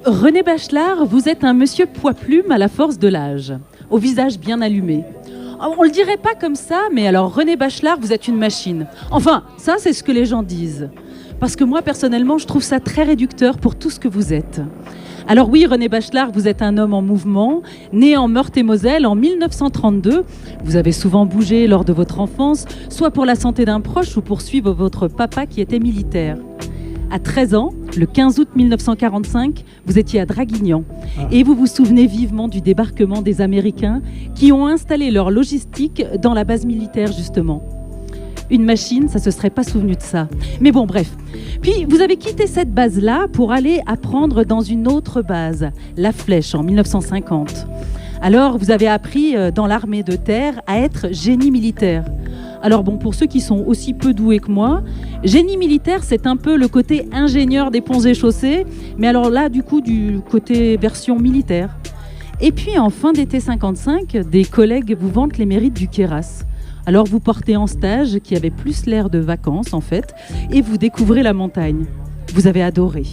René Bachelard, vous êtes un monsieur poids-plume à la force de l'âge, au visage bien allumé. On le dirait pas comme ça, mais alors René Bachelard, vous êtes une machine. Enfin, ça c'est ce que les gens disent. Parce que moi, personnellement, je trouve ça très réducteur pour tout ce que vous êtes. Alors oui, René Bachelard, vous êtes un homme en mouvement, né en Meurthe-et-Moselle en 1932. Vous avez souvent bougé lors de votre enfance, soit pour la santé d'un proche ou pour suivre votre papa qui était militaire. À 13 ans, le 15 août 1945, vous étiez à Draguignan. Et vous vous souvenez vivement du débarquement des Américains qui ont installé leur logistique dans la base militaire, justement. Une machine, ça ne se serait pas souvenu de ça. Mais bon, bref. Puis, vous avez quitté cette base-là pour aller apprendre dans une autre base, La Flèche, en 1950. Alors, vous avez appris dans l'armée de terre à être génie militaire. Alors bon, pour ceux qui sont aussi peu doués que moi, génie militaire, c'est un peu le côté ingénieur des ponts et chaussées, mais alors là, du coup, du côté version militaire. Et puis, en fin d'été 55, des collègues vous vantent les mérites du Queyras. Alors, vous partez en stage, qui avait plus l'air de vacances, en fait, et vous découvrez la montagne. Vous avez adoré.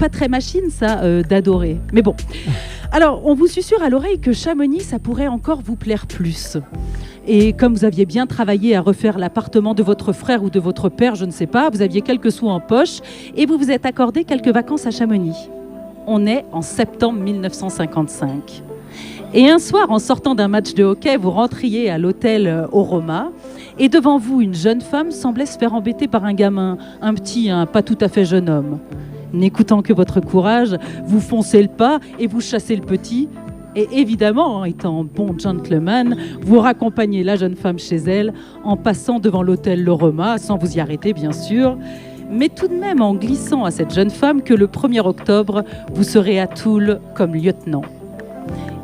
Pas très machine, ça, d'adorer. Mais bon. Alors, on vous susurre à l'oreille que Chamonix, ça pourrait encore vous plaire plus. Et comme vous aviez bien travaillé à refaire l'appartement de votre frère ou de votre père, je ne sais pas, vous aviez quelques sous en poche et vous vous êtes accordé quelques vacances à Chamonix. On est en septembre 1955. Et un soir, en sortant d'un match de hockey, vous rentriez à l'hôtel au Roma et devant vous, une jeune femme semblait se faire embêter par un gamin, un petit, un pas tout à fait jeune homme. N'écoutant que votre courage, vous foncez le pas et vous chassez le petit. Et évidemment, étant bon gentleman, vous raccompagnez la jeune femme chez elle en passant devant l'hôtel Le Roma, sans vous y arrêter bien sûr, mais tout de même en glissant à cette jeune femme que le 1er octobre, vous serez à Toul comme lieutenant.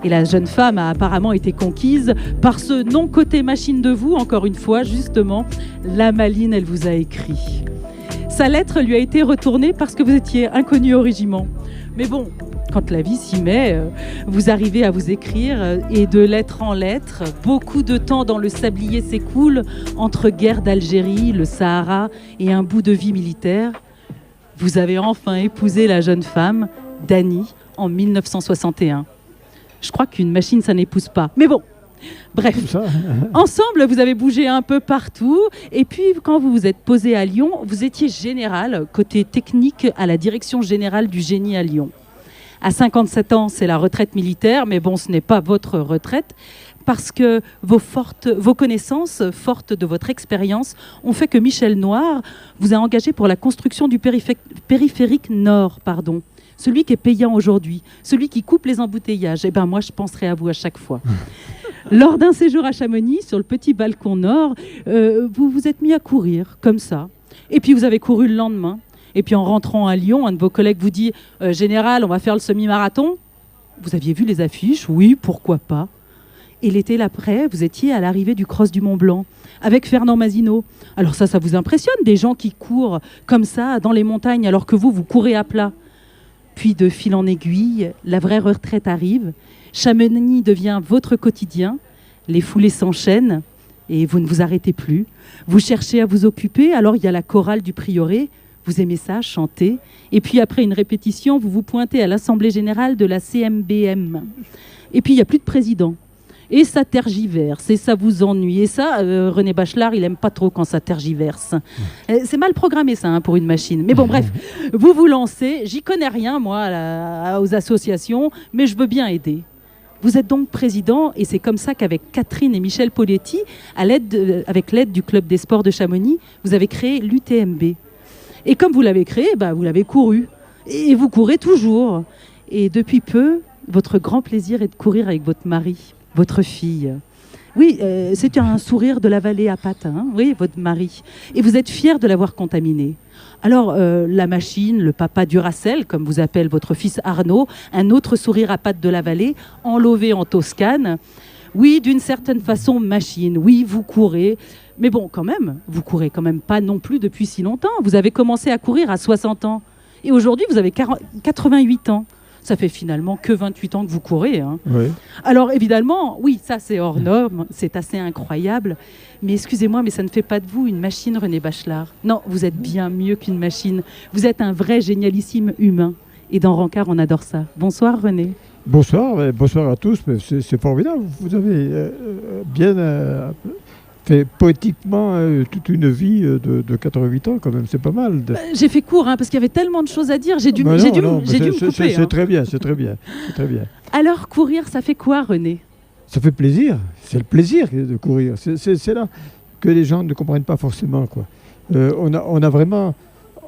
Et la jeune femme a apparemment été conquise par ce non-côté machine de vous, encore une fois, justement, la maline, elle vous a écrit. Sa lettre lui a été retournée parce que vous étiez inconnu au régiment. Mais bon, quand la vie s'y met, vous arrivez à vous écrire et de lettre en lettre, beaucoup de temps dans le sablier s'écoule entre guerre d'Algérie, le Sahara et un bout de vie militaire. Vous avez enfin épousé la jeune femme, Dany, en 1961. Je crois qu'une machine, ça n'épouse pas. Mais bon, bref. Ensemble, vous avez bougé un peu partout. Et puis, quand vous vous êtes posé à Lyon, vous étiez général, côté technique, à la direction générale du génie à Lyon. À 57 ans, c'est la retraite militaire, mais bon, ce n'est pas votre retraite, parce que vos connaissances, fortes de votre expérience, ont fait que Michel Noir vous a engagé pour la construction du périphérique Nord, celui qui est payant aujourd'hui, celui qui coupe les embouteillages. Eh bien, moi, je penserai à vous à chaque fois. Lors d'un séjour à Chamonix, sur le petit balcon nord, vous vous êtes mis à courir, comme ça. Et puis, vous avez couru le lendemain. Et puis, en rentrant à Lyon, un de vos collègues vous dit « Général, on va faire le semi-marathon ». Vous aviez vu les affiches ? Oui, pourquoi pas. Et l'été d'après, vous étiez à l'arrivée du Cross du Mont-Blanc, avec Fernand Mazinot. Alors ça vous impressionne, des gens qui courent comme ça, dans les montagnes, alors que vous courez à plat. Puis, de fil en aiguille, la vraie retraite arrive. Chamonix devient votre quotidien. Les foulées s'enchaînent et vous ne vous arrêtez plus. Vous cherchez à vous occuper. Alors, il y a la chorale du prieuré. Vous aimez ça, chanter. Et puis, après une répétition, vous vous pointez à l'Assemblée générale de la CMBM. Et puis, il n'y a plus de président. Et ça tergiverse, et ça vous ennuie. Et ça, René Bachelard, il n'aime pas trop quand ça tergiverse. C'est mal programmé, ça, pour une machine. Mais bon, bref, vous vous lancez. J'y connais rien, moi, aux associations, mais je veux bien aider. Vous êtes donc président, et c'est comme ça qu'avec Catherine et Michel Poletti, avec l'aide du Club des sports de Chamonix, vous avez créé l'UTMB. Et comme vous l'avez créé, vous l'avez couru. Et vous courez toujours. Et depuis peu, votre grand plaisir est de courir avec votre mari. Votre fille. Oui, c'est un sourire de la vallée à pattes, oui, votre mari. Et vous êtes fier de l'avoir contaminé. Alors, la machine, le papa Duracell, comme vous appelle votre fils Arnaud, un autre sourire à pattes de la vallée, enlevé en Toscane. Oui, d'une certaine façon, machine. Oui, vous courez. Mais bon, quand même, vous courez quand même pas non plus depuis si longtemps. Vous avez commencé à courir à 60 ans. Et aujourd'hui, vous avez 88 ans. Ça fait finalement que 28 ans que vous courez. Oui. Alors évidemment, oui, ça c'est hors norme, c'est assez incroyable. Mais excusez-moi, mais ça ne fait pas de vous une machine, René Bachelard. Non, vous êtes bien mieux qu'une machine. Vous êtes un vrai génialissime humain. Et dans Rancard, on adore ça. Bonsoir René. Bonsoir, bonsoir à tous. C'est formidable. Vous avez bien fait poétiquement toute une vie de 88 ans, quand même. C'est pas mal. J'ai fait court, parce qu'il y avait tellement de choses à dire. J'ai dû me couper. C'est très bien, c'est très bien. Alors, courir, ça fait quoi, René? Ça fait plaisir. C'est le plaisir de courir. C'est là que les gens ne comprennent pas forcément, quoi. On a vraiment...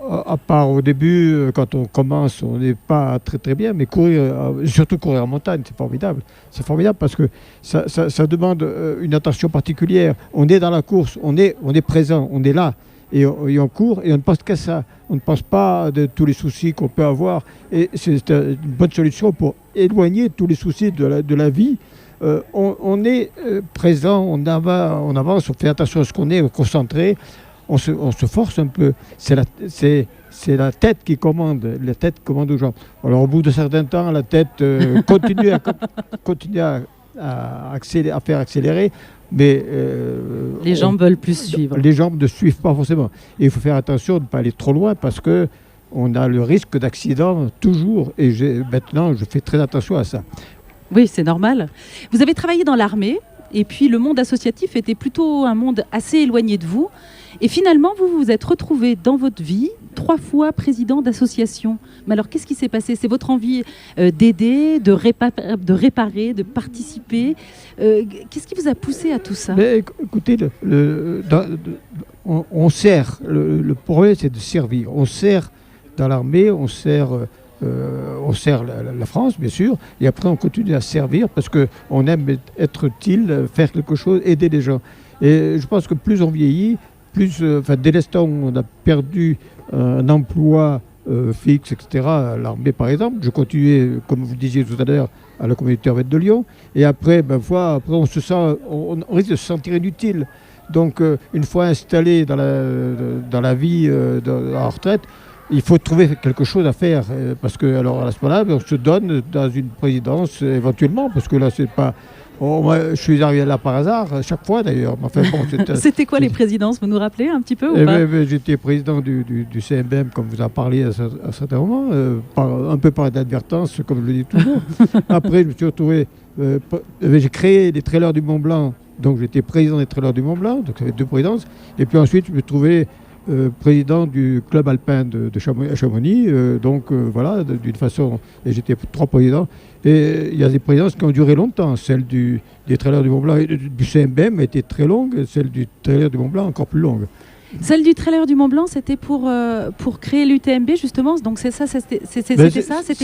À part au début, quand on commence, on n'est pas très très bien, mais courir, surtout courir en montagne, c'est formidable. C'est formidable parce que ça demande une attention particulière. On est dans la course, on est présent, on est là, et on court, et on ne pense qu'à ça. On ne pense pas de tous les soucis qu'on peut avoir, et c'est une bonne solution pour éloigner tous les soucis de la vie. On est présent, on avance, on fait attention à ce qu'on est, concentré. On se force un peu. C'est la tête qui commande. La tête commande aux gens. Alors au bout de certains temps, la tête continue à faire accélérer, mais les jambes veulent plus suivre. Les jambes ne suivent pas forcément. Et il faut faire attention de ne pas aller trop loin parce que on a le risque d'accident toujours. Et maintenant, je fais très attention à ça. Oui, c'est normal. Vous avez travaillé dans l'armée, et puis le monde associatif était plutôt un monde assez éloigné de vous. Et finalement, vous vous êtes retrouvé dans votre vie 3 fois président d'association. Mais alors, qu'est-ce qui s'est passé? C'est votre envie d'aider, de réparer, de participer. Qu'est-ce qui vous a poussé à tout ça? Mais, écoutez, on sert. Le problème, c'est de servir. On sert dans l'armée, on sert la France, bien sûr, et après on continue à servir parce qu'on aime être utile, faire quelque chose, aider les gens. Et je pense que plus on vieillit, dès l'instant où on a perdu un emploi fixe, etc., à l'armée par exemple, je continuais, comme vous disiez tout à l'heure, à la communauté urbaine de Lyon, et après, après on risque de se sentir inutile. Donc, une fois installé dans la vie, dans la retraite, il faut trouver quelque chose à faire, parce que alors à ce moment-là, on se donne dans une présidence éventuellement, parce que là, c'est pas... moi, je suis arrivé là par hasard, chaque fois d'ailleurs. Enfin, bon, c'était quoi les présidences? Vous nous rappelez un petit peu ou pas? J'étais président du CMBM, comme vous en parlez à certains moments, un peu par inadvertance, comme je le dis toujours. Après, je me suis retrouvé... j'ai créé les Trailers du Mont Blanc, donc j'étais président des Trailers du Mont Blanc, donc ça fait 2 présidences. Et puis ensuite, je me suis trouvé président du club alpin de Chamonix, voilà, d'une façon, et j'étais 3 présidents, et il y a des présidences qui ont duré longtemps, celle des Trailers du Mont Blanc et du CMBM était très longue, et celle du Trailer du Mont Blanc encore plus longue. Celle du Trailer du Mont Blanc, c'était pour créer l'UTMB justement, donc c'est ça, c'était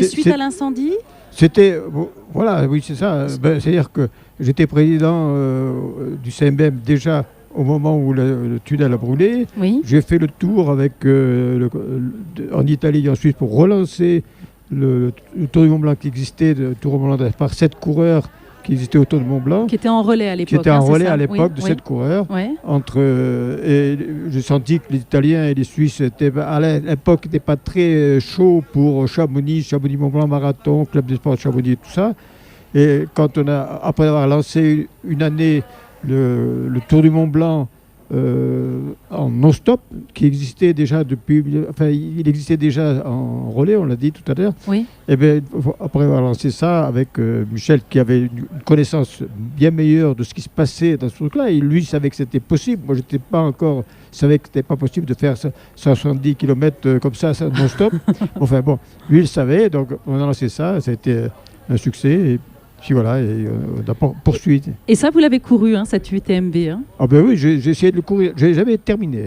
suite à l'incendie? C'était, voilà, oui c'est ça, c'est-à-dire que j'étais président du CMBM déjà au moment où le tunnel a brûlé. Oui. J'ai fait le tour avec, en Italie et en Suisse pour relancer le Tour du Mont Blanc qui existait, le Tour du Mont Blanc par 7 coureurs qui existaient autour du Mont Blanc. Qui étaient en relais à l'époque. Qui étaient en relais à l'époque de 7 coureurs. Oui. Et j'ai senti que les Italiens et les Suisses à l'époque n'étaient pas très chauds pour Chamonix Mont Blanc Marathon, Club des Sports de Chamonix et tout ça. Et quand après avoir lancé une année le Tour du Mont Blanc en non-stop, qui existait déjà il existait déjà en relais, on l'a dit tout à l'heure. Oui. Et bien, après avoir lancé ça avec Michel, qui avait une connaissance bien meilleure de ce qui se passait dans ce truc-là, et lui savait que c'était possible. Moi, je savais que c'était pas possible de faire 170 km comme ça non-stop. Enfin bon, lui, il savait, donc on a lancé ça, ça a été un succès. Et puis voilà, et on a poursuivi. Et ça, vous l'avez couru, cette UTMB Ah ben oui, j'ai essayé de le courir. Je n'ai jamais terminé.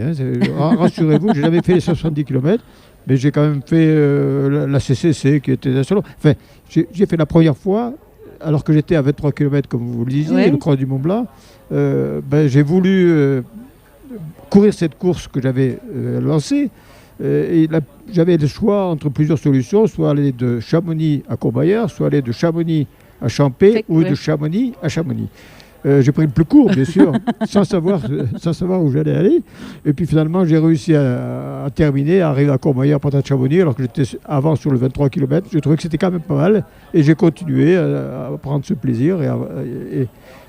Rassurez-vous, je n'ai jamais fait les 70 km, mais j'ai quand même fait la CCC qui était assez longue. Enfin, j'ai fait la première fois, alors que j'étais à 23 km, comme vous le disiez, ouais. Le Croix du Mont Blanc. J'ai voulu courir cette course que j'avais lancée. J'avais le choix entre plusieurs solutions, soit aller de Chamonix à Courmayeur, soit aller de Chamonix à Champé ou de Chamonix à Chamonix. J'ai pris le plus court, bien sûr, sans savoir où j'allais aller. Et puis finalement, j'ai réussi à terminer, à arriver à Courmayeur, Porte de Chamonix, alors que j'étais avant sur le 23 km. J'ai trouvé que c'était quand même pas mal. Et j'ai continué à prendre ce plaisir.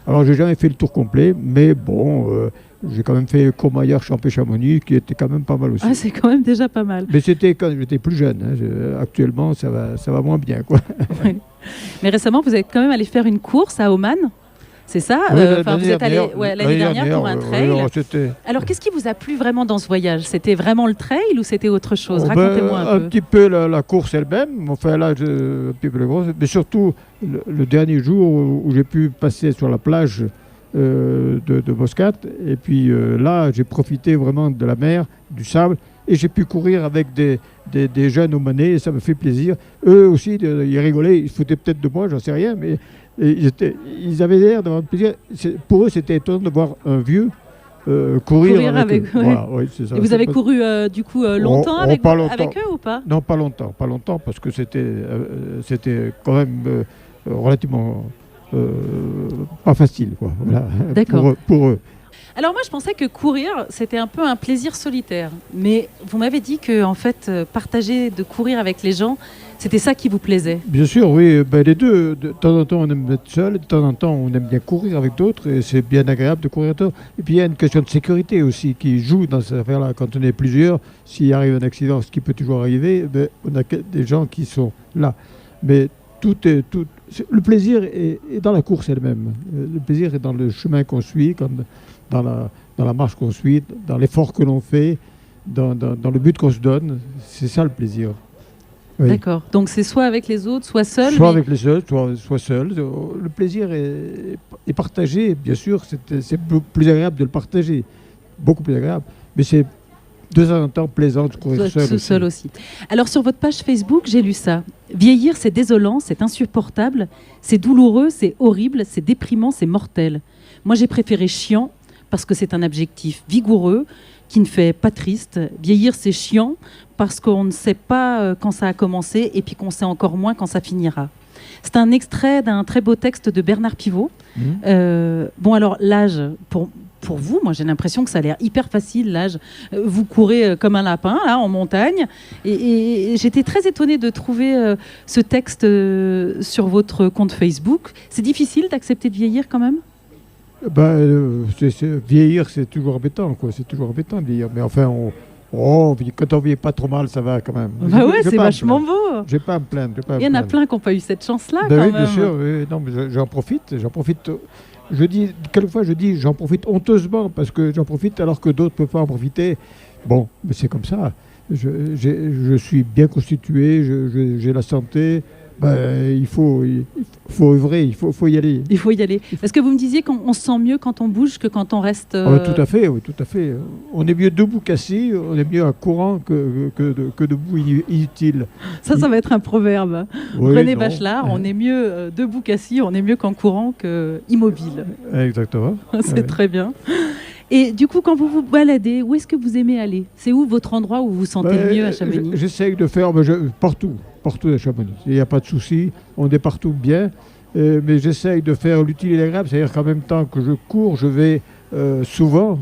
Alors, j'ai jamais fait le tour complet, mais bon, j'ai quand même fait Courmayeur, Champé-Chamonix, qui était quand même pas mal aussi. Ah, c'est quand même déjà pas mal. Mais c'était quand j'étais plus jeune. Hein. Actuellement, ça va moins bien, quoi. Oui. Mais récemment, vous êtes quand même allé faire une course à Oman. C'est ça? Oui, Vous êtes allé l'année dernière pour un trail. Alors, qu'est-ce qui vous a plu vraiment dans ce voyage? C'était vraiment le trail ou c'était autre chose? Racontez-moi un peu. Un petit peu la course elle-même, enfin là, un petit peu mais surtout le dernier jour où j'ai pu passer sur la plage de Boscat. Et puis là, j'ai profité vraiment de la mer, du sable, et j'ai pu courir avec des jeunes Omanais, et ça me fait plaisir. Eux aussi, ils rigolaient, ils se foutaient peut-être de moi, j'en sais rien, mais ils avaient l'air d'avoir plaisir. Pour eux, c'était étonnant de voir un vieux courir avec eux. Ouais. Voilà, oui, c'est ça. Et vous avez couru du coup longtemps avec eux ou pas? Non, pas longtemps, parce que c'était quand même relativement pas facile, quoi. Voilà, d'accord. Pour eux. Alors moi, je pensais que courir, c'était un peu un plaisir solitaire. Mais vous m'avez dit que en fait, partager, de courir avec les gens, c'était ça qui vous plaisait. Bien sûr, oui. Les deux, de temps en temps, on aime être seul, de temps en temps, on aime bien courir avec d'autres, et c'est bien agréable de courir avec d'autres. Et puis il y a une question de sécurité aussi qui joue dans cette affaire-là. Quand on est plusieurs, s'il arrive un accident, ce qui peut toujours arriver, on a des gens qui sont là. Mais le plaisir est dans la course elle-même. Le plaisir est dans le chemin qu'on suit, dans la marche qu'on suit, dans l'effort que l'on fait, dans le but qu'on se donne. C'est ça le plaisir. Oui. D'accord. Donc c'est soit avec les autres, soit seul. Soit avec les autres, soit seul. Le plaisir est partagé, bien sûr. C'est plus agréable de le partager. Beaucoup plus agréable. Mais c'est de temps en temps plaisant de courir seul aussi. Alors sur votre page Facebook, j'ai lu ça. Vieillir, c'est désolant, c'est insupportable, c'est douloureux, c'est horrible, c'est déprimant, c'est mortel. Moi, j'ai préféré chiant parce que c'est un adjectif vigoureux qui ne fait pas triste. Vieillir, c'est chiant parce qu'on ne sait pas quand ça a commencé et puis qu'on sait encore moins quand ça finira. C'est un extrait d'un très beau texte de Bernard Pivot. Bon, alors l'âge, pour vous, moi j'ai l'impression que ça a l'air hyper facile, l'âge. Vous courez comme un lapin, là, en montagne. Et j'étais très étonnée de trouver ce texte sur votre compte Facebook. C'est difficile d'accepter de vieillir quand même? Vieillir, c'est toujours embêtant, quoi. C'est toujours embêtant de vieillir. Mais enfin, quand on vieillit pas trop mal, ça va quand même. Bah ouais, c'est vachement beau. Je vais pas me plaindre. Il y en a plein qui n'ont pas eu cette chance-là, quand même. Bien sûr. Oui, non, mais j'en profite. Quelquefois, je dis j'en profite honteusement, parce que j'en profite alors que d'autres ne peuvent pas en profiter. Bon, mais c'est comme ça. Je suis bien constitué, j'ai la santé. Il faut œuvrer, il faut y aller. Il faut y aller. Est-ce que vous me disiez qu'on se sent mieux quand on bouge que quand on reste... Tout à fait, oui, tout à fait. On est mieux debout qu'assis, on est mieux à courant que debout inutile. Ça va être un proverbe. Oui, René Bachelard, on est mieux debout qu'assis, on est mieux qu'en courant qu'immobile. Exactement. C'est très bien. Et du coup, quand vous vous baladez, où est-ce que vous aimez aller? C'est où votre endroit où vous vous sentez le mieux à Chamonix? J'essaye de faire partout à Chamonix. Il n'y a pas de souci, on est partout bien. Mais j'essaye de faire l'utile et l'agréable, c'est-à-dire qu'en même temps que je cours, je vais souvent,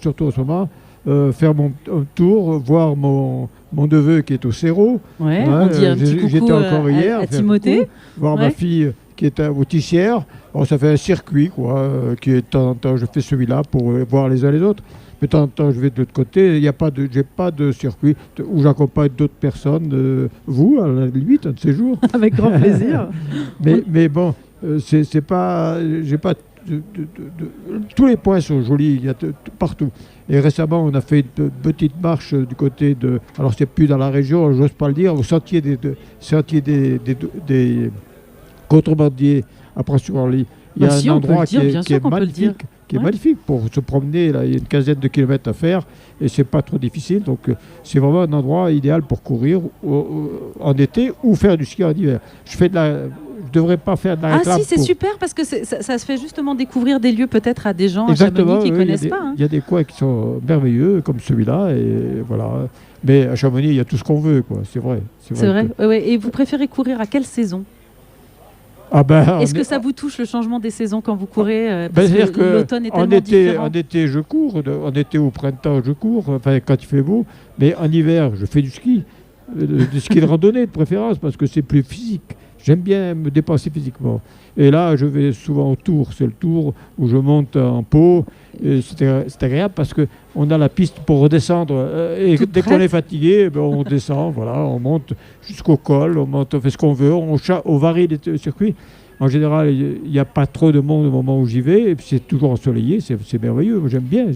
surtout en ce moment, faire mon tour, voir mon neveu qui est au Cerro. Ouais, on dit un petit coucou j'étais encore hier, à Timothée. Voir ma fille qui est au Tissière. Bon, ça fait un circuit, quoi, qui est de temps en temps, je fais celui-là pour voir les uns les autres. Mais de temps en temps, je vais de l'autre côté. J'ai pas de circuit où j'accompagne d'autres personnes. Vous, à la limite, un de ces jours. Avec grand plaisir. mais bon, c'est pas. J'ai pas. Tous les points sont jolis, il y a partout. Et récemment, on a fait une petite marche du côté de. Alors, c'est plus dans la région, j'ose pas le dire, au sentier des contrebandiers à Pras-sur-Orly. Il y a un endroit qui est magnifique pour se promener. Là, il y a une quinzaine de kilomètres à faire et c'est pas trop difficile. Donc c'est vraiment un endroit idéal pour courir en été ou faire du ski en hiver. Je devrais pas faire de la réclame. Ah si, c'est super parce que ça se fait justement découvrir des lieux peut-être à des gens à Chamonix qui ne connaissent pas. Il y a des coins qui sont merveilleux comme celui-là et voilà. Mais à Chamonix, il y a tout ce qu'on veut, quoi. C'est vrai. C'est vrai. Ouais. Et vous préférez courir à quelle saison? Ah ben, Est-ce que ça vous touche le changement des saisons quand vous courez ben, parce que l'automne est tellement différent. En été, je cours. En été, au printemps, je cours. Enfin, quand il fait beau. Mais en hiver, je fais du ski. Du ski de randonnée, de préférence, parce que c'est plus physique. J'aime bien me dépenser physiquement. Et là, je vais souvent au Tour. C'est le Tour où je monte en Pau. C'est agréable parce qu'on a la piste pour redescendre. Et dès qu'on est fatigué, ben, on descend, voilà, on monte jusqu'au col, on fait ce qu'on veut, on varie les circuits. En général, il n'y a pas trop de monde au moment où j'y vais. Et puis c'est toujours ensoleillé, c'est merveilleux. Moi, j'aime bien.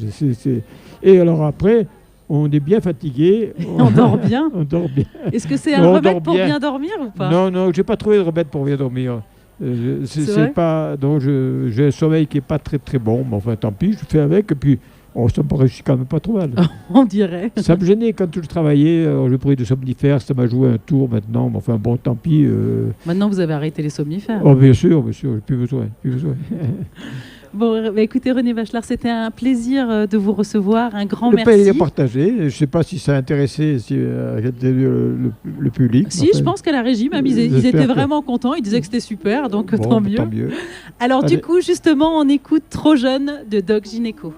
Et alors après, on est bien fatigué. On dort bien. On dort bien. Est-ce que c'est un remède pour bien dormir ou pas? Non, je n'ai pas trouvé de remède pour bien dormir. C'est pas, donc j'ai un sommeil qui n'est pas très très bon, mais enfin tant pis, je fais avec, et puis ça me réussit quand même pas trop mal. On dirait. Ça me gênait quand je travaillais, je prenais des somnifères, ça m'a joué un tour maintenant, mais enfin bon, tant pis. Maintenant vous avez arrêté les somnifères. Oh bien sûr, j'ai plus besoin. Bon, bah écoutez René Bachelard, c'était un plaisir de vous recevoir, un grand merci. Le pays est partagé, je ne sais pas si ça a intéressé le public. Si, enfin, je pense qu'à la régie, même, ils étaient vraiment contents, ils disaient que c'était super, donc bon, tant mieux. Alors du coup, justement, on écoute Trop jeune de Doc Gynéco.